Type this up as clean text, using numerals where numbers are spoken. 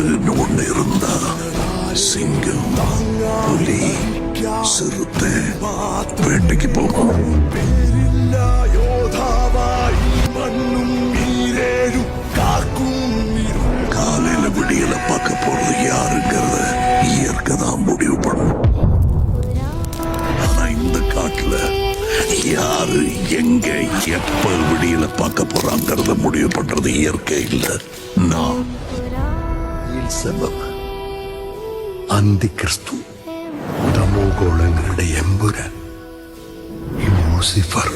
விறகுன்னு ஒண்ணு இருந்தா சிங்கம், புலி, சிறுத்தை வேட்டைக்கு போகும். காலையில விடியல பார்க்க போறது யாருங்கிறத இயற்கை தான் முடிவு பண்ணும். ஆனா இந்த காட்டுல யாரு எங்க எப்ப விடியல பார்க்க போறாங்கிறத முடிவு பண்றது இயற்கை இல்ல, நான். അന്തിക്രിസ്തു തമോഗോളങ്ങളുടെ എമ്പുരാൻ ലൂസിഫർ.